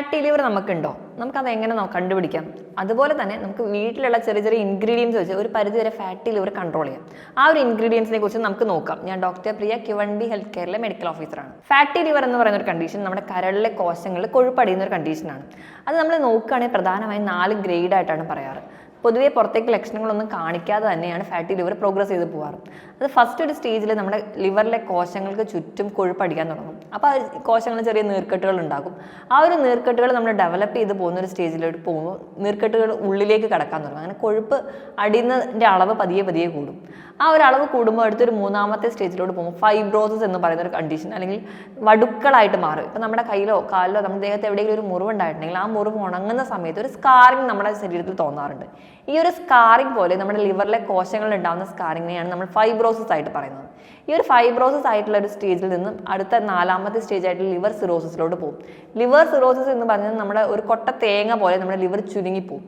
Fatty liver നമുക്കുണ്ടോ? നമുക്കത് എങ്ങനെ കണ്ടുപിടിക്കാം? അതുപോലെ തന്നെ നമുക്ക് വീട്ടിലുള്ള ചെറിയ ചെറിയ ഇൻഗ്രീഡിയൻസ് വെച്ച് ഒരു പരിധിവരെ ഫാറ്റി ലിവർ കൺട്രോൾ ചെയ്യാം. ആ ഒരു ഇൻഗ്രീഡിയൻസിനെ കുറിച്ച് നമുക്ക് നോക്കാം. ഞാൻ ഡോക്ടർ പ്രിയ, Q1B ഹെൽത്ത് കെയറിലെ മെഡിക്കൽ ഓഫീസറാണ്. ഫാറ്റി ലിവർ എന്ന് പറയുന്ന ഒരു കണ്ടീഷൻ നമ്മുടെ കരളിലെ കോശങ്ങളിൽ കൊഴുപ്പടിയുന്ന ഒരു കണ്ടീഷനാണ്. അത് നമ്മൾ നോക്കുകയാണെങ്കിൽ പ്രധാനമായും 4 ഗ്രേഡ് ആയിട്ടാണ് പറയാറ്. പൊതുവേ പുറത്തേക്ക് ലക്ഷണങ്ങളൊന്നും കാണിക്കാതെ തന്നെയാണ് ഫാറ്റി ലിവർ പ്രോഗ്രസ് ചെയ്ത് പോകാറ്. അത് ഫസ്റ്റ് ഒരു സ്റ്റേജിൽ നമ്മുടെ ലിവറിലെ കോശങ്ങൾക്ക് ചുറ്റും കൊഴുപ്പടിക്കാൻ തുടങ്ങും. അപ്പോൾ ആ കോശങ്ങളിൽ ചെറിയ നീർക്കെട്ടുകൾ ഉണ്ടാകും. ആ ഒരു നീർക്കെട്ടുകൾ നമ്മൾ ഡെവലപ്പ് ചെയ്ത് പോകുന്ന ഒരു സ്റ്റേജിലോട്ട് പോകുമ്പോൾ നീർക്കെട്ടുകൾ ഉള്ളിലേക്ക് കടക്കാൻ തുടങ്ങും. അങ്ങനെ കൊഴുപ്പ് അടിയുന്നതിൻ്റെ അളവ് പതിയെ പതിയെ കൂടും. ആ ഒരു അളവ് കൂടുമ്പോൾ അടുത്തൊരു 3ാമത്തെ സ്റ്റേജിലോട്ട് പോകുമ്പോൾ ഫൈബ്രോസിസ് എന്ന് പറയുന്ന ഒരു കണ്ടീഷൻ, അല്ലെങ്കിൽ വടുക്കളായിട്ട് മാറും. ഇപ്പം നമ്മുടെ കയ്യിലോ കാലിലോ നമ്മുടെ ദേഹത്ത് എവിടെയെങ്കിലും ഒരു മുറിവുണ്ടായിട്ടുണ്ടെങ്കിൽ ആ മുറിവ് ഉണങ്ങുന്ന സമയത്ത് ഒരു സ്കാറിങ് നമ്മുടെ ശരീരത്തിൽ തോന്നാറുണ്ട്. ഈ ഒരു സ്കാറിങ് പോലെ നമ്മുടെ ലിവറിലെ കോശങ്ങളിൽ ഉണ്ടാകുന്ന സ്കാറിങ്ങിനെയാണ് നമ്മൾ ഫൈബ്രോസിസ് ആയിട്ട് പറയുന്നത്. ഈ ഒരു ഫൈബ്രോസിസ് ആയിട്ടുള്ള ഒരു സ്റ്റേജിൽ നിന്നും അടുത്ത 4ാമത്തെ സ്റ്റേജ് ആയിട്ട് ലിവർ സിറോസിസിലോട്ട് പോകും. ലിവർ സിറോസിസ് എന്ന് പറഞ്ഞാൽ നമ്മുടെ ഒരു കൊട്ട തേങ്ങ പോലെ നമ്മുടെ ലിവർ ചുരുങ്ങിപ്പോവും.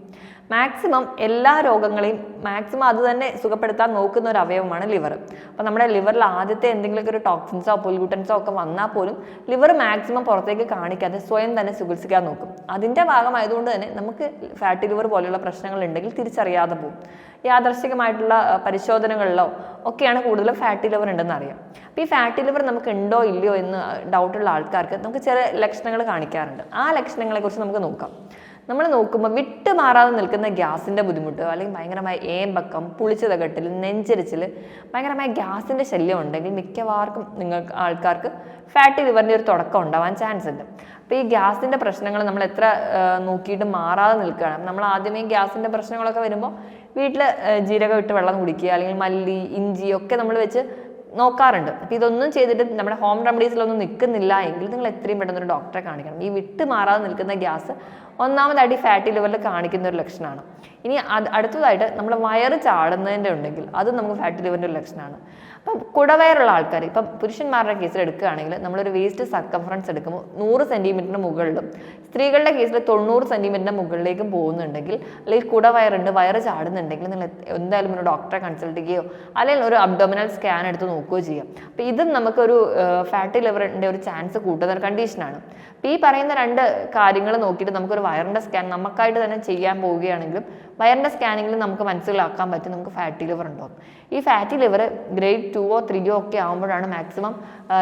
മാക്സിമം എല്ലാ രോഗങ്ങളെയും മാക്സിമം അത് തന്നെ സുഖപ്പെടുത്താൻ നോക്കുന്ന ഒരു അവയവമാണ് ലിവർ. അപ്പോൾ നമ്മുടെ ലിവറിൽ ആദ്യത്തെ എന്തെങ്കിലുമൊക്കെ ഒരു ടോക്സിൻസോ പൊല്യൂട്ടൻസോ ഒക്കെ വന്നാൽ പോലും ലിവർ മാക്സിമം പുറത്തേക്ക് കാണിക്കാതെ സ്വയം തന്നെ ചികിത്സിക്കാൻ നോക്കും. അതിൻ്റെ ഭാഗമായതുകൊണ്ട് തന്നെ നമുക്ക് ഫാറ്റി ലിവർ പോലെയുള്ള പ്രശ്നങ്ങൾ ഉണ്ടെങ്കിൽ തിരിച്ചറിയാതെ പോകും. യാദർശികമായിട്ടുള്ള പരിശോധനകളിലോ ഒക്കെയാണ് കൂടുതലും ഫാറ്റി ലിവർ ഉണ്ടെന്ന് അറിയാം. അപ്പോൾ ഈ ഫാറ്റി ലിവർ നമുക്ക് ഉണ്ടോ ഇല്ലയോ എന്ന് ഡൗട്ടുള്ള ആൾക്കാർക്ക് നമുക്ക് ചില ലക്ഷണങ്ങൾ കാണിക്കാറുണ്ട്. ആ ലക്ഷണങ്ങളെക്കുറിച്ച് നമുക്ക് നോക്കാം. നമ്മൾ നോക്കുമ്പോൾ വിട്ടുമാറാതെ നിൽക്കുന്ന ഗ്യാസിൻ്റെ ബുദ്ധിമുട്ട്, അല്ലെങ്കിൽ ഭയങ്കരമായ ഏമ്പക്കം, പുളിച്ചതകട്ടിൽ, നെഞ്ചരിച്ചിൽ, ഭയങ്കരമായ ഗ്യാസിൻ്റെ ശല്യം ഉണ്ടെങ്കിൽ മിക്കവാർക്കും ആൾക്കാർക്ക് ഫാറ്റി ലിവറിൻ്റെ ഒരു തുടക്കം ഉണ്ടാവാൻ ചാൻസ് ഉണ്ട്. അപ്പോൾ ഈ ഗ്യാസിൻ്റെ പ്രശ്നങ്ങൾ നമ്മൾ എത്ര നോക്കിയിട്ട് മാറാതെ നിൽക്കുകയാണ്. നമ്മൾ ആദ്യമേ ഗ്യാസിൻ്റെ പ്രശ്നങ്ങളൊക്കെ വരുമ്പോൾ വീട്ടിൽ ജീരകം ഇട്ട് വെള്ളം കുടിക്കുക, അല്ലെങ്കിൽ മല്ലി, ഇഞ്ചി ഒക്കെ നമ്മൾ വെച്ച് നോക്കാറുണ്ട്. അപ്പോൾ ഇതൊന്നും ചെയ്തിട്ട് നമ്മുടെ ഹോം റെമഡീസിലൊന്നും നിൽക്കുന്നില്ല എങ്കിൽ നിങ്ങൾ എത്രയും പെട്ടെന്ന് ഒരു ഡോക്ടറെ കാണിക്കണം. ഈ വിട്ടുമാറാതെ നിൽക്കുന്ന ഗ്യാസ് ഒന്നാമതായിട്ട് ഫാറ്റി ലിവറിൽ കാണിക്കുന്ന ഒരു ലക്ഷണമാണ്. ഇനി അടുത്തതായിട്ട് നമ്മൾ വയറ് ചാടുന്നതിൻ്റെ ഉണ്ടെങ്കിൽ അത് നമുക്ക് ഫാറ്റി ലിവറിൻ്റെ ഒരു ലക്ഷണമാണ്. അപ്പം കുടവയറുള്ള ആൾക്കാർ, ഇപ്പം പുരുഷന്മാരുടെ കേസിൽ എടുക്കുകയാണെങ്കിൽ നമ്മളൊരു വേസ്റ്റ് സർക്കംഫറൻസ് എടുക്കുമ്പോൾ 100 സെൻറ്റിമീറ്ററിന് മുകളിലും, സ്ത്രീകളുടെ കേസിൽ 90 സെൻറ്റിമീറ്ററിൻ്റെ മുകളിലേക്കും പോകുന്നുണ്ടെങ്കിൽ, അല്ലെങ്കിൽ കുടവയറുണ്ട്, വയറ് ചാടുന്നുണ്ടെങ്കിൽ നിങ്ങൾ എന്തായാലും ഒരു ഡോക്ടറെ കൺസൾട്ട് ചെയ്യുകയോ അല്ലെങ്കിൽ ഒരു അബ്ഡോമിനൽ സ്കാൻ എടുത്ത് നോക്കുകയോ ചെയ്യാം. അപ്പോൾ ഇതും നമുക്കൊരു ഫാറ്റി ലിവറിൻ്റെ ഒരു ചാൻസ് കൂട്ടുന്ന ഒരു കണ്ടീഷനാണ്. അപ്പോൾ ഈ പറയുന്ന 2 കാര്യങ്ങൾ നോക്കിയിട്ട് നമുക്കൊരു വയറിൻ്റെ സ്കാൻ നമുക്കായിട്ട് തന്നെ ചെയ്യാൻ പോവുകയാണെങ്കിലും വയറിൻ്റെ സ്കാനിങ്ങിൽ നമുക്ക് മനസ്സിലാക്കാൻ പറ്റും നമുക്ക് ഫാറ്റി ലിവർ ഉണ്ടോ. ഈ ഫാറ്റി ലിവർ ഗ്രേഡ് 2ഓ 3ഓ ഒക്കെ ആകുമ്പോഴാണ് മാക്സിമം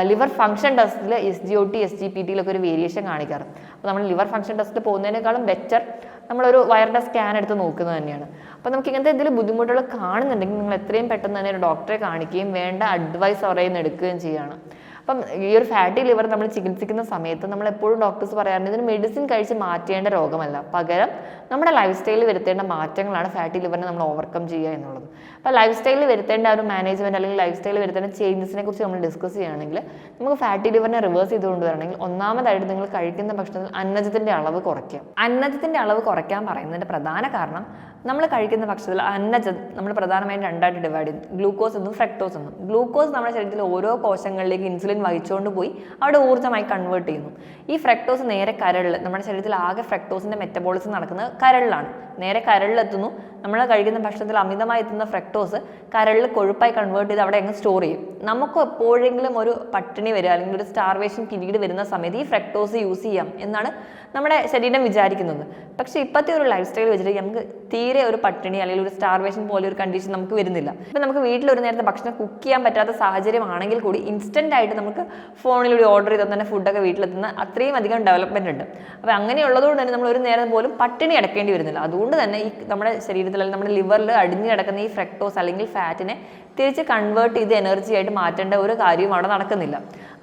ലിവർ ഫംഗ്ഷൻ ടെസ്റ്റിൽ SGOT SGPT ഒരു വേരിയേഷൻ കാണിക്കാറ്. അപ്പോൾ നമ്മൾ ലിവർ ഫംഗ്ഷൻ ടെസ്റ്റിൽ പോകുന്നതിനേക്കാളും ബെറ്റർ നമ്മളൊരു വയറിൻ്റെ സ്കാൻ എടുത്ത് നോക്കുന്നത് തന്നെയാണ്. അപ്പോൾ നമുക്ക് ഇങ്ങനത്തെ എന്തെങ്കിലും ബുദ്ധിമുട്ടുകൾ കാണുന്നുണ്ടെങ്കിൽ നിങ്ങൾ എത്രയും പെട്ടെന്ന് തന്നെ ഒരു ഡോക്ടറെ കാണിക്കുകയും വേണ്ട അഡ്വൈസ് അവരുടെ നിന്ന് എടുക്കുകയും ചെയ്യുകയാണ്. അപ്പം ഈ ഒരു ഫാറ്റി ലിവർ നമ്മൾ ചികിത്സിക്കുന്ന സമയത്ത് നമ്മൾ എപ്പോഴും ഡോക്ടേഴ്സ് പറയാറുണ്ട് ഇതിന് മെഡിസിൻ കഴിച്ച് മാറ്റേണ്ട രോഗമല്ല, പകരം നമ്മുടെ ലൈഫ് സ്റ്റൈലിൽ വരുത്തേണ്ട മാറ്റങ്ങളാണ് ഫാറ്റി ലിവറിനെ നമ്മൾ ഓവർകം ചെയ്യുക എന്നുള്ളത്. അപ്പോൾ ലൈഫ് സ്റ്റൈലിൽ വരുത്തേണ്ട ഒരു മാനേജ്മെൻറ്റ് അല്ലെങ്കിൽ ലൈഫ് സ്റ്റൈലിൽ വരുത്തേണ്ട ചേഞ്ചസിനെ കുറിച്ച് നമ്മൾ ഡിസ്കസ് ചെയ്യുകയാണെങ്കിൽ നമുക്ക് ഫാറ്റി ലിവറിനെ റിവേഴ്സ് ചെയ്ത് കൊണ്ടുവരണമെങ്കിൽ ഒന്നാമതായിട്ട് നിങ്ങൾ കഴിക്കുന്ന ഭക്ഷണത്തിൽ അന്നജത്തിൻ്റെ അളവ് കുറയ്ക്കുക. അന്നജത്തിൻ്റെ അളവ് കുറയ്ക്കാൻ പറയുന്നതിൻ്റെ പ്രധാന കാരണം നമ്മൾ കഴിക്കുന്ന ഭക്ഷണത്തിൽ അന്നജം നമ്മൾ പ്രധാനമായും 2ആയിട്ട് ഡിവൈഡ് ചെയ്യുന്നു, ഗ്ലൂക്കോസ് എന്നും ഫ്രക്ടോസ് എന്നും. ഗ്ലൂക്കോസ് നമ്മുടെ ശരീരത്തിൽ ഓരോ കോശങ്ങളിലേക്ക് ഇൻസുലിൻ വഹിച്ചുകൊണ്ട് പോയി അവിടെ ഊർജ്ജമായി കൺവേർട്ട് ചെയ്യുന്നു. ഈ ഫ്രക്ടോസ് നേരെ കരളിൽ, നമ്മുടെ ശരീരത്തിൽ ആകെ ഫ്രക്ടോസിൻ്റെ മെറ്റബോളിസം നടക്കുന്നത് കരളിലാണ്. നേരെ കരളിലെത്തുന്നു. നമ്മൾ കഴിക്കുന്ന ഭക്ഷണത്തിൽ അമിതമായി എത്തുന്ന ഫ്രക്ടോസ് കരളിൽ കൊഴുപ്പായി കൺവേർട്ട് ചെയ്ത് അവിടെ അങ്ങ് സ്റ്റോർ ചെയ്യും. നമുക്ക് എപ്പോഴെങ്കിലും ഒരു പട്ടിണി വരിക അല്ലെങ്കിൽ ഒരു സ്റ്റാർവേഷൻ പീരീഡ് വരുന്ന സമയത്ത് ഈ ഫ്രക്ടോസ് യൂസ് ചെയ്യാം എന്നാണ് നമ്മുടെ ശരീരം വിചാരിക്കുന്നത്. പക്ഷേ ഇപ്പോഴത്തെ ഒരു ലൈഫ് സ്റ്റൈൽ വെച്ചിട്ട് നമുക്ക് തീരെ ഒരു പട്ടിണി അല്ലെങ്കിൽ ഒരു സ്റ്റാർവേഷൻ പോലെ ഒരു കണ്ടീഷൻ നമുക്ക് വരുന്നില്ല. ഇപ്പം നമുക്ക് വീട്ടിൽ ഒരു നേരത്തെ ഭക്ഷണം കുക്ക് ചെയ്യാൻ പറ്റാത്ത സാഹചര്യമാണെങ്കിൽ കൂടി ഇൻസ്റ്റൻ്റ് ആയിട്ട് നമുക്ക് ഫോണിലൂടെ ഓർഡർ ചെയ്താൽ തന്നെ ഫുഡൊക്കെ വീട്ടിലെത്തുന്ന അത്രയും അധികം ഡെവലപ്മെൻ്റ് ഉണ്ട്. അപ്പോൾ അങ്ങനെയുള്ളതുകൊണ്ട് തന്നെ നമ്മൾ ഒരു നേരം പോലും പട്ടിണി അടക്കേണ്ടി വരുന്നില്ല. അതുകൊണ്ട് തന്നെ ഈ നമ്മുടെ ശരീരത്തിൽ അല്ലെങ്കിൽ നമ്മുടെ ലിവറിൽ അടിഞ്ഞു കിടക്കുന്ന ഈ ഫ്രക്ടോസ് അല്ലെങ്കിൽ ഫാറ്റിനെ തിരിച്ച് കൺവേർട്ട് ചെയ്ത് എനർജി ആയിട്ട് മാറ്റേണ്ട ഒരു കാര്യവും അവിടെ നടക്കുന്നില്ല.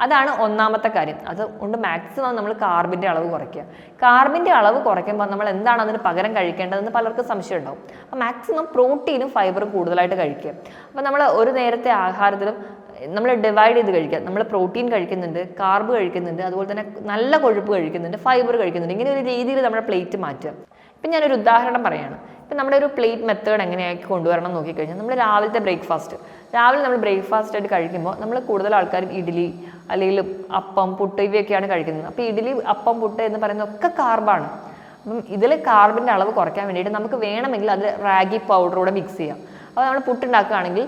അതാണ് ഒന്നാമത്തെ കാര്യം. അതുകൊണ്ട് മാക്സിമം നമ്മൾ കാർബിൻ്റെ അളവ് കുറയ്ക്കുക. കാർബിൻ്റെ അളവ് കുറയ്ക്കുമ്പോൾ നമ്മൾ എന്താണ് അതിന് പകരം കഴിക്കേണ്ടതെന്ന് പലർക്കും സംശയം ഉണ്ടാവും. അപ്പോൾ മാക്സിമം പ്രോട്ടീനും ഫൈബറും കൂടുതലായിട്ട് കഴിക്കുക. അപ്പോൾ നമ്മൾ ഒരു നേരത്തെ ആഹാരത്തിലും നമ്മൾ ഡിവൈഡ് ചെയ്ത് കഴിക്കുക. നമ്മൾ പ്രോട്ടീൻ കഴിക്കുന്നുണ്ട്, കാർബ് കഴിക്കുന്നുണ്ട്, അതുപോലെ തന്നെ നല്ല കൊഴുപ്പ് കഴിക്കുന്നുണ്ട്, ഫൈബർ കഴിക്കുന്നുണ്ട്. ഇങ്ങനെ ഒരു രീതിയിൽ നമ്മുടെ പ്ലേറ്റ് മാറ്റുക. ഇപ്പം ഞാനൊരു ഉദാഹരണം പറയുകയാണ്. ഇപ്പം നമ്മുടെ ഒരു പ്ലേറ്റ് മെത്തേഡ് എങ്ങനെയാക്കി കൊണ്ടുവരണം നോക്കിക്കഴിഞ്ഞാൽ നമ്മൾ രാവിലെ നമ്മൾ ബ്രേക്ക്ഫാസ്റ്റ് ആയിട്ട് കഴിക്കുമ്പോൾ നമ്മൾ കൂടുതൽ ആൾക്കാരും ഇഡ്ഡലി അല്ലെങ്കിൽ അപ്പം, പുട്ട് ഇവയൊക്കെയാണ് കഴിക്കുന്നത്. അപ്പോൾ ഇഡ്ഡലി, അപ്പം, പുട്ട് എന്ന് പറയുന്നതൊക്കെ കാർബാണ്. അപ്പം ഇതിൽ കാർബിൻ്റെ അളവ് കുറയ്ക്കാൻ വേണ്ടിയിട്ട് നമുക്ക് വേണമെങ്കിൽ അതിൽ റാഗി പൗഡറൂടെ മിക്സ് ചെയ്യാം. അപ്പോൾ നമ്മൾ പുട്ടുണ്ടാക്കുകയാണെങ്കിൽ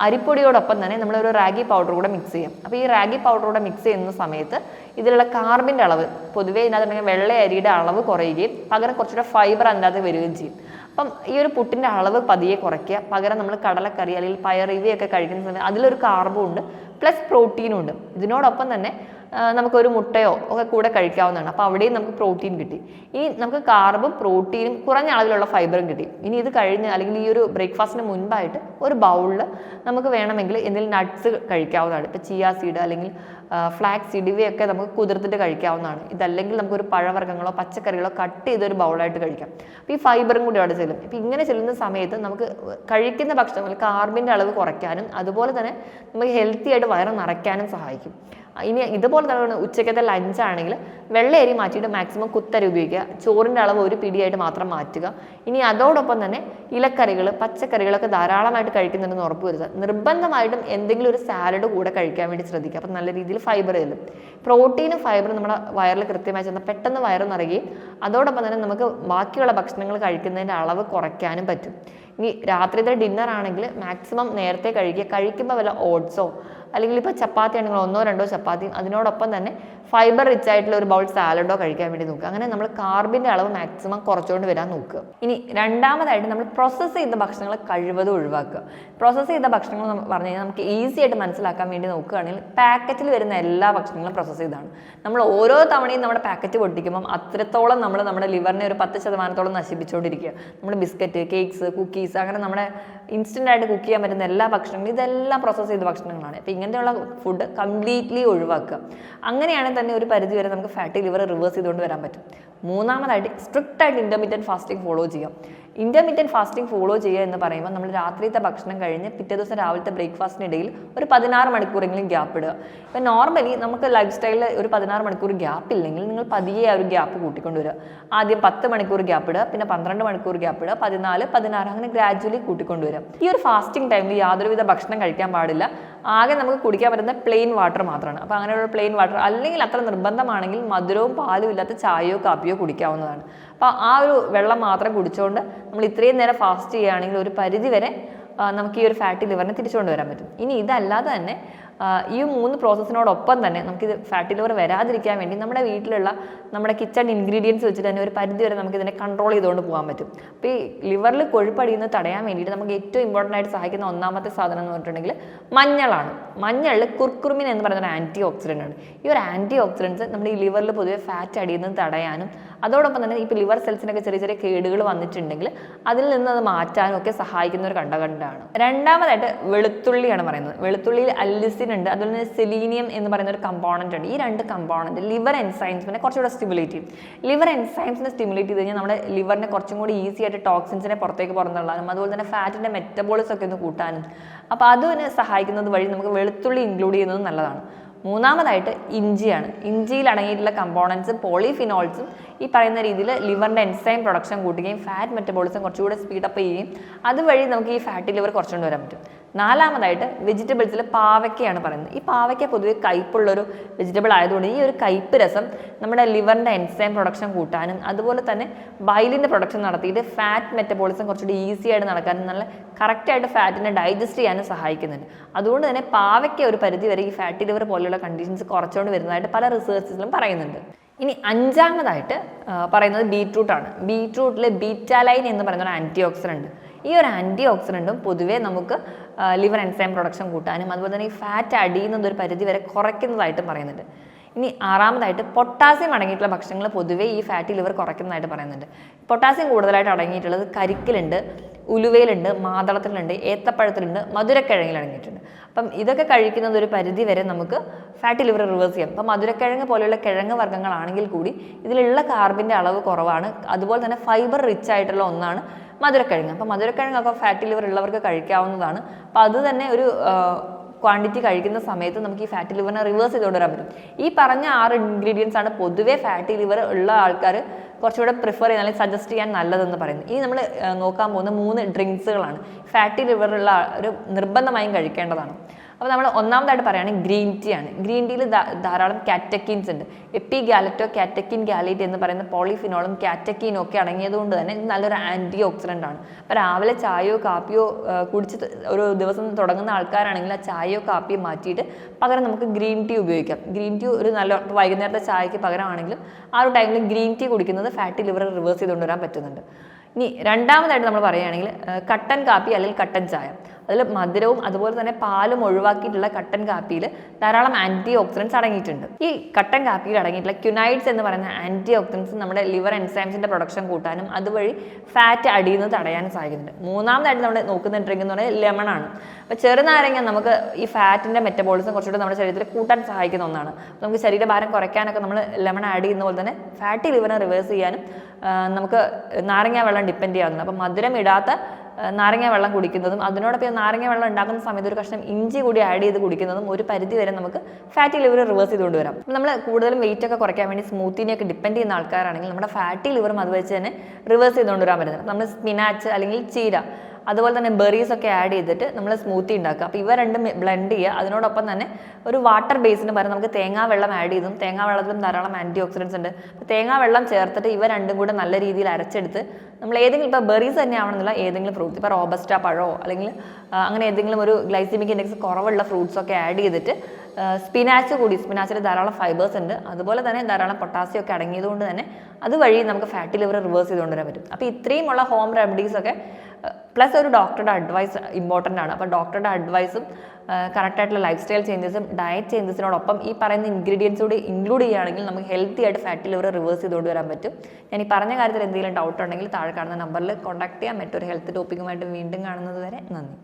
അരിപ്പൊടിയോടൊപ്പം തന്നെ നമ്മളൊരു റാഗി പൗഡർ കൂടെ മിക്സ് ചെയ്യാം. അപ്പോൾ ഈ റാഗി പൗഡർ കൂടെ മിക്സ് ചെയ്യുന്ന സമയത്ത് ഇതിലുള്ള കാർബിൻ്റെ അളവ് പൊതുവേ ഇതിനകത്തുണ്ടെങ്കിൽ വെള്ള അരിയുടെ അളവ് കുറയുകയും പകരം കുറച്ചുകൂടെ ഫൈബർ അതിനകത്ത് വരികയും ചെയ്യും. അപ്പം ഈ ഒരു പുട്ടിൻ്റെ അളവ് പതിയെ കുറയ്ക്കുക. പകരം നമ്മൾ കടലക്കറി അല്ലെങ്കിൽ പയർ ഇവയൊക്കെ കഴിക്കുന്ന സമയത്ത് അതിലൊരു കാർബും ഉണ്ട് പ്ലസ് പ്രോട്ടീനും ഉണ്ട്. ഇതിനോടൊപ്പം തന്നെ നമുക്കൊരു മുട്ടയോ ഒക്കെ കൂടെ കഴിക്കാവുന്നതാണ്. അപ്പോൾ അവിടെയും നമുക്ക് പ്രോട്ടീൻ കിട്ടി. ഇനി നമുക്ക് കാർബും പ്രോട്ടീനും കുറഞ്ഞ അളവിലുള്ള ഫൈബറും കിട്ടി. ഇനി ഇത് കഴിഞ്ഞ് അല്ലെങ്കിൽ ഈ ഒരു ബ്രേക്ക്ഫാസ്റ്റിന് മുൻപായിട്ട് ഒരു ബൗളിൽ നമുക്ക് വേണമെങ്കിൽ എന്തെങ്കിലും നട്ട്സ് കഴിക്കാവുന്നതാണ്. ഇപ്പോൾ ചിയ സീഡ് അല്ലെങ്കിൽ ഫ്ലാക്സ് സീഡ് ഇവയൊക്കെ നമുക്ക് കുതിർത്തിട്ട് കഴിക്കാവുന്നതാണ്. ഇതല്ലെങ്കിൽ നമുക്കൊരു പഴവർഗ്ഗങ്ങളോ പച്ചക്കറികളോ കട്ട് ചെയ്തൊരു ബൗളായിട്ട് കഴിക്കാം. അപ്പോൾ ഈ ഫൈബറും കൂടി അവിടെ ചെല്ലും. ഇപ്പോൾ ഇങ്ങനെ ചെല്ലുന്ന സമയത്ത് നമുക്ക് കഴിക്കുന്ന ഭക്ഷണങ്ങൾ കാർബിൻ്റെ അളവ് കുറയ്ക്കാനും അതുപോലെ തന്നെ നമുക്ക് ഹെൽത്തി ആയിട്ട് വയറ് നിറയ്ക്കാനും സഹായിക്കും. ഇനി ഇതുപോലെ തന്നെ ഉച്ചക്കത്തെ ലഞ്ചാണെങ്കിൽ വെള്ളയരി മാറ്റിയിട്ട് മാക്സിമം കുത്തരി ഉപയോഗിക്കുക. ചോറിൻ്റെ അളവ് ഒരു പിടിയായിട്ട് മാത്രം മാറ്റുക. ഇനി അതോടൊപ്പം തന്നെ ഇലക്കറികൾ പച്ചക്കറികളൊക്കെ ധാരാളമായിട്ട് കഴിക്കുന്നുണ്ടെന്ന് ഉറപ്പ് വരുത്തുക. നിർബന്ധമായിട്ടും എന്തെങ്കിലും ഒരു സാലഡ് കൂടെ കഴിക്കാൻ വേണ്ടി ശ്രദ്ധിക്കുക. അപ്പം നല്ല രീതിയിൽ ഫൈബർ ചെല്ലും. പ്രോട്ടീനും ഫൈബറും നമ്മുടെ വയറിൽ കൃത്യമായി ചെന്നാൽ പെട്ടെന്ന് വയറ് നിറയുകയും അതോടൊപ്പം തന്നെ നമുക്ക് ബാക്കിയുള്ള ഭക്ഷണങ്ങൾ കഴിക്കുന്നതിൻ്റെ അളവ് കുറയ്ക്കാനും പറ്റും. ഇനി രാത്രിത്തെ ഡിന്നർ ആണെങ്കിൽ മാക്സിമം നേരത്തെ കഴിക്കുക. കഴിക്കുമ്പോൾ വല്ല ഓട്സോ അല്ലെങ്കിൽ ഇപ്പോൾ ചപ്പാത്തി ആണെങ്കിൽ 1-2 ചപ്പാത്തിയും അതിനോടൊപ്പം തന്നെ ഫൈബർ റിച്ച് ആയിട്ടുള്ള ഒരു ബൗൾ സാലഡോ കഴിക്കാൻ വേണ്ടി നോക്കുക. അങ്ങനെ നമ്മൾ കാർബിൻ്റെ അളവ് മാക്സിമം കുറച്ചുകൊണ്ട് വരാൻ നോക്കുക. ഇനി രണ്ടാമതായിട്ട് നമ്മൾ പ്രോസസ്സ് ചെയ്ത ഭക്ഷണങ്ങൾ കഴിവതും ഒഴിവാക്കുക. പ്രോസസ്സ് ചെയ്ത ഭക്ഷണങ്ങൾ പറഞ്ഞു കഴിഞ്ഞാൽ നമുക്ക് ഈസി ആയിട്ട് മനസ്സിലാക്കാൻ വേണ്ടി നോക്കുകയാണെങ്കിൽ പാക്കറ്റിൽ വരുന്ന എല്ലാ ഭക്ഷണങ്ങളും പ്രോസസ്സ് ചെയ്താണ്. നമ്മൾ ഓരോ തവണയും നമ്മുടെ പാക്കറ്റ് പൊട്ടിക്കുമ്പം അത്രത്തോളം നമ്മൾ നമ്മുടെ ലിവറിനെ ഒരു 10% നശിപ്പിച്ചുകൊണ്ടിരിക്കുക. നമ്മുടെ ബിസ്ക്കറ്റ്, കേക്ക്സ്, കുക്കീസ് അങ്ങനെ നമ്മുടെ ഇൻസ്റ്റൻ്റ് ആയിട്ട് കുക്ക് ചെയ്യാൻ പറ്റുന്ന എല്ലാ ഭക്ഷണങ്ങളും ഇതെല്ലാം പ്രോസസ്സ് ചെയ്ത ഭക്ഷണങ്ങളാണ്. അപ്പോൾ ഇങ്ങനത്തെയുള്ള ഫുഡ് കംപ്ലീറ്റ്ലി ഒഴിവാക്കുക. അങ്ങനെയാണെങ്കിൽ തന്നെ ഒരു പരിധി വരെ നമുക്ക് ഫാറ്റി ലിവർ റിവേഴ്സ് ചെയ്തുകൊണ്ട് വരാൻ പറ്റും. മൂന്നാമതായിട്ട് സ്ട്രിക്റ്റ് ആയിട്ട് ഇൻ്റർമീഡിയറ്റ് ഫാസ്റ്റിംഗ് ഫോളോ ചെയ്യാം. ഇൻ്റർമീഡിയറ്റ് ഫാസ്റ്റിംഗ് ഫോളോ ചെയ്യുക എന്ന് പറയുമ്പോൾ നമ്മൾ രാത്രിയത്തെ ഭക്ഷണം കഴിഞ്ഞ് പിറ്റേ ദിവസം രാവിലത്തെ ബ്രേക്ക്ഫാസ്റ്റിനിടയിൽ ഒരു 16 മണിക്കൂറെങ്കിലും ഗ്യാപ്പ് ഇടുക. ഇപ്പം നോർമലി നമുക്ക് ലൈഫ് സ്റ്റൈലിൽ ഒരു 16 മണിക്കൂർ ഗ്യാപ്പ് ഇല്ലെങ്കിൽ നിങ്ങൾ പതിയെ ആ ഒരു ഗ്യാപ്പ് കൂട്ടിക്കൊണ്ടുവരിക. ആദ്യം 10 മണിക്കൂർ ഗ്യാപ്പ് ഇടുക, പിന്നെ 12 മണിക്കൂർ ഗ്യാപ്പ് ഇടുക, 14, 16 അങ്ങനെ ഗ്രാജുവലി കൂട്ടിക്കൊണ്ടുവരിക. ഈ ഒരു ഫാസ്റ്റിംഗ് ടൈമിൽ യാതൊരുവിധ ഭക്ഷണം കഴിക്കാൻ പാടില്ല. ആകെ നമുക്ക് കുടിക്കാൻ പറ്റുന്ന പ്ലെയിൻ വാട്ടർ മാത്രമാണ്. അപ്പോൾ അങ്ങനെയുള്ള പ്ലെയിൻ വാട്ടർ അല്ലെങ്കിൽ അത്ര നിർബന്ധമാണെങ്കിൽ മധുരവും പാലും ഇല്ലാത്ത ചായയോ കാപ്പിയോ കുടിക്കാവുന്നതാണ്. അപ്പോൾ ആ ഒരു വെള്ളം മാത്രം കുടിച്ചുകൊണ്ട് നമ്മൾ ഇത്രയും നേരം ഫാസ്റ്റ് ചെയ്യുകയാണെങ്കിൽ ഒരു പരിധി വരെ നമുക്ക് ഈ ഒരു ഫാറ്റി ലിവറിനെ തിരിച്ചുകൊണ്ട് വരാൻ പറ്റും. ഇനി ഇതല്ലാതെ തന്നെ ഈ 3 പ്രോസസ്സിനോടൊപ്പം തന്നെ നമുക്കിത് ഫാറ്റി ലിവർ വരാതിരിക്കാൻ വേണ്ടി നമ്മുടെ വീട്ടിലുള്ള നമ്മുടെ കിച്ചൺ ഇൻഗ്രീഡിയൻസ് വെച്ചിട്ട് തന്നെ ഒരു പരിധി വരെ നമുക്ക് ഇതിനെ കൺട്രോൾ ചെയ്തുകൊണ്ട് പോകാൻ പറ്റും. അപ്പോൾ ഈ ലിവറിൽ കൊഴുപ്പടിയുന്നത് തടയാൻ വേണ്ടിയിട്ട് നമുക്ക് ഏറ്റവും ഇമ്പോർട്ടൻ്റ് ആയിട്ട് സഹായിക്കുന്ന ഒന്നാമത്തെ സാധനം എന്ന് പറഞ്ഞിട്ടുണ്ടെങ്കിൽ മഞ്ഞളാണ്. മഞ്ഞളിൽ കുർക്കുമിൻ എന്ന് പറയുന്ന ഒരു ആൻറ്റി ഓക്സിഡൻ്റ് ആണ്. ഈ ഒരു ആൻറ്റി ഓക്സിഡൻസ് നമ്മുടെ ഈ ലിവറിൽ പൊതുവെ ഫാറ്റ് അടിയുന്നത് തടയാനും അതോടൊപ്പം തന്നെ ഇപ്പോൾ ലിവർ സെൽസിനൊക്കെ ചെറിയ ചെറിയ കേടുകൾ വന്നിട്ടുണ്ടെങ്കിൽ അതിൽ നിന്ന് അത് മാറ്റാനും ഒക്കെ സഹായിക്കുന്ന ഒരു ഘടകമാണ്. രണ്ടാമതായിട്ട് വെളുത്തുള്ളിയാണ് പറയുന്നത്. വെളുത്തുള്ളിയിൽ അല്ലിസിൻ ഉണ്ട്, അതുപോലെ തന്നെ സെലീനിയം എന്ന് പറയുന്ന ഒരു കമ്പോണന്റ് ഉണ്ട്. ഈ 2 കമ്പോണന്റ് ലിവർ എൻസൈംസിനെ കുറച്ചുകൂടെ സ്റ്റിമുലേറ്റ് ചെയ്യും. ലിവർ എൻസൈംസിനെ സ്റ്റിമുലേറ്റ് ചെയ്ത് കഴിഞ്ഞാൽ നമ്മുടെ ലിവറിനെ കുറച്ചും കൂടി ഈസി ആയിട്ട് ടോക്സിൻസിനെ പുറത്തേക്ക് പുറന്തള്ളാനും അതുപോലെ തന്നെ ഫാറ്റിന്റെ മെറ്റബോളിസം ഒക്കെ ഒന്ന് കൂട്ടാനും അപ്പോൾ അതിനെ സഹായിക്കുന്നത് വഴി നമുക്ക് വെളുത്തുള്ളി ഇൻക്ലൂഡ് ചെയ്യുന്നത് നല്ലതാണ്. മൂന്നാമതായിട്ട് ഇഞ്ചിയാണ്. ഇഞ്ചിയിൽ അടങ്ങിയിട്ടുള്ള കമ്പോണൻസ് പോളിഫിനോൾസും ഈ പറയുന്ന രീതിയിൽ ലിവറിൻ്റെ എൻസൈം പ്രൊഡക്ഷൻ കൂട്ടുകയും ഫാറ്റ് മെറ്റബോളിസം കുറച്ചുകൂടെ സ്പീഡപ്പ് ചെയ്യുകയും അതുവഴി നമുക്ക് ഈ ഫാറ്റി ലിവർ കുറച്ചുകൊണ്ട് വരാൻ പറ്റും. നാലാമതായിട്ട് വെജിറ്റബിൾസിൽ പാവയ്ക്കയാണ് പറയുന്നത്. ഈ പാവയ്ക്ക പൊതുവെ കയ്പുള്ളൊരു വെജിറ്റബിൾ ആയതുകൊണ്ട് ഈ ഒരു കയ്പ് രസം നമ്മുടെ ലിവറിൻ്റെ എൻസൈം പ്രൊഡക്ഷൻ കൂട്ടാനും അതുപോലെ തന്നെ ബൈലിൻ്റെ പ്രൊഡക്ഷൻ നടത്തിയിട്ട് ഫാറ്റ് മെറ്റബോളിസം കുറച്ചുകൂടി ഈസി ആയിട്ട് നടക്കാനും നല്ല കറക്റ്റായിട്ട് ഫാറ്റിനെ ഡൈജസ്റ്റ് ചെയ്യാനും സഹായിക്കുന്നുണ്ട്. അതുകൊണ്ട് തന്നെ പാവയ്ക്ക ഒരു പരിധി വരെ ഈ ഫാറ്റി ലിവർ പോലെയുള്ള കണ്ടീഷൻസ് കുറച്ചുകൊണ്ട് വരുന്നതായിട്ട് പല റിസർച്ചസിലും പറയുന്നുണ്ട്. ഇനി അഞ്ചാമതായിട്ട് പറയുന്നത് ബീറ്റ്റൂട്ടാണ്. ബീറ്റ്റൂട്ടിൽ ബീറ്റാലൈൻ എന്ന് പറയുന്ന ഒരു ആൻറ്റി ഓക്സിഡൻ്റ്. ഈ ഒരു ആൻറ്റി ഓക്സിഡൻറ്റും പൊതുവേ നമുക്ക് ലിവർ എൻസൈം പ്രൊഡക്ഷൻ കൂട്ടാനും അതുപോലെ തന്നെ ഈ ഫാറ്റ് അടിയുന്നത് ഒരു പരിധി വരെ കുറയ്ക്കുന്നതായിട്ടും പറയുന്നുണ്ട്. ഇനി ആറാമതായിട്ട് പൊട്ടാസ്യം അടങ്ങിയിട്ടുള്ള ഭക്ഷണങ്ങൾ പൊതുവേ ഈ ഫാറ്റി ലിവർ കുറയ്ക്കുന്നതായിട്ട് പറയുന്നുണ്ട്. പൊട്ടാസ്യം കൂടുതലായിട്ട് അടങ്ങിയിട്ടുള്ളത് കരിക്കിലുണ്ട്, ഉലുവയിലുണ്ട്, മാതളത്തിലുണ്ട്, ഏത്തപ്പഴത്തിലുണ്ട്, മധുരക്കിഴങ്ങിൽ അടങ്ങിയിട്ടുണ്ട്. അപ്പം ഇതൊക്കെ കഴിക്കുന്നത് ഒരു പരിധി വരെ നമുക്ക് ഫാറ്റി ലിവർ റിവേഴ്സ് ചെയ്യാം. അപ്പം മധുരക്കിഴങ്ങ് പോലെയുള്ള കിഴങ്ങ് വർഗ്ഗങ്ങളാണെങ്കിൽ കൂടി ഇതിലുള്ള കാർബിൻ്റെ അളവ് കുറവാണ്. അതുപോലെ തന്നെ ഫൈബർ റിച്ച് ആയിട്ടുള്ള ഒന്നാണ് മധുരക്കിഴങ്ങ്. അപ്പം മധുരക്കിഴങ്ങൊക്കെ ഫാറ്റി ലിവർ ഉള്ളവർക്ക് കഴിക്കാവുന്നതാണ്. അപ്പം അത് തന്നെ ഒരു ക്വാണ്ടിറ്റി കഴിക്കുന്ന സമയത്ത് നമുക്ക് ഈ ഫാറ്റി ലിവറിനെ റിവേഴ്സ് ചെയ്തുകൊണ്ട് വരാൻ പറ്റും. ഈ പറഞ്ഞ 6 ഇൻഗ്രീഡിയൻസ് ആണ് പൊതുവേ ഫാറ്റി ലിവർ ഉള്ള ആൾക്കാർ കുറച്ചുകൂടെ പ്രിഫർ ചെയ്യാൻ അല്ലെങ്കിൽ സജസ്റ്റ് ചെയ്യാൻ നല്ലതെന്ന് പറയുന്നത്. ഇനി നമ്മൾ നോക്കാൻ പോകുന്ന 3 ഡ്രിങ്ക്സുകളാണ് ഫാറ്റി ലിവറുള്ള ഒരു നിർബന്ധമായും കഴിക്കേണ്ടതാണ്. അപ്പോൾ നമ്മൾ ഒന്നാമതായിട്ട് പറയുകയാണെങ്കിൽ ഗ്രീൻ ടീ ആണ്. ഗ്രീൻ ടീയിൽ ധാരാളം കാറ്റക്കീൻസ് ഉണ്ട്. എപ്പി ഗാലറ്റോ കാറ്റക്കിൻ ഗാലേറ്റ് എന്ന് പറയുന്ന പോളിഫിനോളും കാറ്റക്കീനും ഒക്കെ അടങ്ങിയതുകൊണ്ട് തന്നെ ഇത് നല്ലൊരു ആൻറ്റി ഓക്സിഡൻ്റ് ആണ്. അപ്പോൾ രാവിലെ ചായയോ കാപ്പിയോ കുടിച്ച് ഒരു ദിവസം തുടങ്ങുന്ന ആൾക്കാരാണെങ്കിൽ ആ ചായയോ കാപ്പിയോ മാറ്റിയിട്ട് പകരം നമുക്ക് ഗ്രീൻ ടീ ഉപയോഗിക്കാം. ഗ്രീൻ ടീ ഒരു നല്ല വൈകുന്നേരത്തെ ചായക്ക് പകരമാണെങ്കിലും ആ ഒരു ടൈമിൽ ഗ്രീൻ ടീ കുടിക്കുന്നത് ഫാറ്റി ലിവർ റിവേഴ്സ് ചെയ്തുകൊണ്ട് വരാൻ പറ്റുന്നുണ്ട്. ഇനി രണ്ടാമതായിട്ട് നമ്മൾ പറയുകയാണെങ്കിൽ കട്ടൻ കാപ്പി അല്ലെങ്കിൽ കട്ടൻ ചായ. അതിൽ മധുരവും അതുപോലെ തന്നെ പാലും ഒഴിവാക്കിയിട്ടുള്ള കട്ടൻ കാപ്പിയിൽ ധാരാളം ആൻറ്റി ഓക്സിഡൻസ് അടങ്ങിയിട്ടുണ്ട്. ഈ കട്ടൻ കാപ്പിയിൽ അടങ്ങിയിട്ടുള്ള ക്യുനൈഡ്സ് എന്ന് പറയുന്ന ആൻറ്റി ഓക്സിഡൻസ് നമ്മുടെ ലിവർ എൻസൈംസിൻ്റെ പ്രൊഡക്ഷൻ കൂട്ടാനും അതുവഴി ഫാറ്റ് അടിയുന്നത് തടയാനും സഹായിക്കുന്നുണ്ട്. മൂന്നാമതായിട്ട് നമ്മൾ നോക്കുന്ന ഡ്രിങ്ക് എന്ന് പറയുന്നത് ലെമൺ ആണ്. അപ്പോൾ ചെറുനാരങ്ങ നമുക്ക് ഈ ഫാറ്റിൻ്റെ മെറ്റബോളിസം കുറച്ചുകൂടി നമ്മുടെ ശരീരത്തിൽ കൂട്ടാൻ സഹായിക്കുന്ന ഒന്നാണ്. നമുക്ക് ശരീരഭാരം കുറയ്ക്കാനൊക്കെ നമ്മൾ ലെമൺ ആഡ് ചെയ്യുന്ന പോലെ തന്നെ ഫാറ്റി ലിവറിനെ റിവേഴ്സ് ചെയ്യാനും നമുക്ക് നാരങ്ങ വെള്ളം ഡിപ്പെൻഡ് ചെയ്യാവുന്നതാണ്. അപ്പോൾ മധുരം ഇടാത്ത നാരങ്ങ വെള്ളം കുടിക്കുന്നതും അതിനോടൊപ്പം നാരങ്ങ വെള്ളം ഉണ്ടാക്കുന്ന സമയത്ത് ഒരു കഷ്ണം ഇഞ്ചി കൂടി ആഡ് ചെയ്ത് കുടിക്കുന്നതും ഒരു പരിധി വരെ നമുക്ക് ഫാറ്റി ലിവർ റിവേഴ്സ് ചെയ്തുകൊണ്ട് വരാം. നമ്മൾ കൂടുതലും വെയിറ്റ് ഒക്കെ കുറയ്ക്കാൻ വേണ്ടി സ്മൂത്തിനെയൊക്കെ ഡിപ്പെൻഡ് ചെയ്യുന്ന ആൾക്കാരാണെങ്കിൽ നമ്മുടെ ഫാറ്റി ലിവറും അത് വെച്ച് തന്നെ റിവേഴ്സ് ചെയ്തുകൊണ്ട് വരാൻ പറ്റുന്നത്. നമ്മൾ സ്പിനാച്ച് അല്ലെങ്കിൽ ചീര അതുപോലെ തന്നെ ബെറീസ് ഒക്കെ ആഡ് ചെയ്തിട്ട് നമ്മൾ സ്മൂത്തി ഉണ്ടാക്കുക. അപ്പോൾ ഇവ രണ്ടും ബ്ലെൻഡ് ചെയ്യുക. അതിനോടൊപ്പം തന്നെ ഒരു വാട്ടർ ബേസിന് പകരം നമുക്ക് തേങ്ങാ വെള്ളം ആഡ് ചെയ്തും തേങ്ങാ വെള്ളത്തിലും ധാരാളം ആൻറ്റി ഓക്സിഡൻസ് ഉണ്ട്. അപ്പോൾ തേങ്ങാ വെള്ളം ചേർത്തിട്ട് ഇവ രണ്ടും കൂടെ നല്ല രീതിയിൽ അരച്ചെടുത്ത് നമ്മൾ ഏതെങ്കിലും ഇപ്പോൾ ബെറീസ് തന്നെ ആവണമെന്നില്ല ഏതെങ്കിലും ഫ്രൂട്ട്സ് ഇപ്പോൾ റോബസ്റ്റ പഴമോ അല്ലെങ്കിൽ അങ്ങനെ ഏതെങ്കിലും ഒരു ഗ്ലൈസിമിക് ഇൻഡെക്സ് കുറവുള്ള ഫ്രൂട്ട്സ് ഒക്കെ ആഡ് ചെയ്തിട്ട് സ്പിനാച്ച് കൂടി സ്പിനാച്ചിൽ ധാരാളം ഫൈബേഴ്സ് ഉണ്ട് അതുപോലെ തന്നെ ധാരാളം പൊട്ടാസ്യം ഒക്കെ അടങ്ങിയതുകൊണ്ട് തന്നെ അതുവഴി നമുക്ക് ഫാറ്റി ലിവർ റിവേഴ്സ് ചെയ്തുകൊണ്ട് വരാൻ പറ്റും. അപ്പോൾ ഇത്രയുമുള്ള ഹോം റെമഡീസ് ഒക്കെ പ്ലസ് ഒരു ഡോക്ടറുടെ അഡ്വൈസ് ഇമ്പോർട്ടൻ്റ് ആണ്. അപ്പോൾ ഡോക്ടറുടെ അഡ്വൈസും കറക്റ്റായിട്ടുള്ള ലൈഫ് സ്റ്റൈൽ ചേഞ്ചസും ഡയറ്റ് ചേഞ്ചസിനോടൊപ്പം ഈ പറയുന്ന ഇൻഗ്രീഡിയൻസ് കൂടി ഇൻക്ലൂഡ് ചെയ്യുകയാണെങ്കിൽ നമുക്ക് ഹെൽത്തി ആയിട്ട് ഫാറ്റി ലിവർ റിവേഴ്സ് ചെയ്തുകൊണ്ട് വരാൻ പറ്റും. ഞാൻ ഈ പറഞ്ഞ കാര്യത്തിൽ എന്തെങ്കിലും ഡൗട്ട് ഉണ്ടെങ്കിൽ താഴെ കാണുന്ന നമ്പറിൽ കോൺടാക്ട് ചെയ്യാം. മറ്റൊരു ഹെൽത്ത് ടോപ്പിക്കുമായിട്ട് വീണ്ടും കാണുന്നത് വരെ നന്ദി.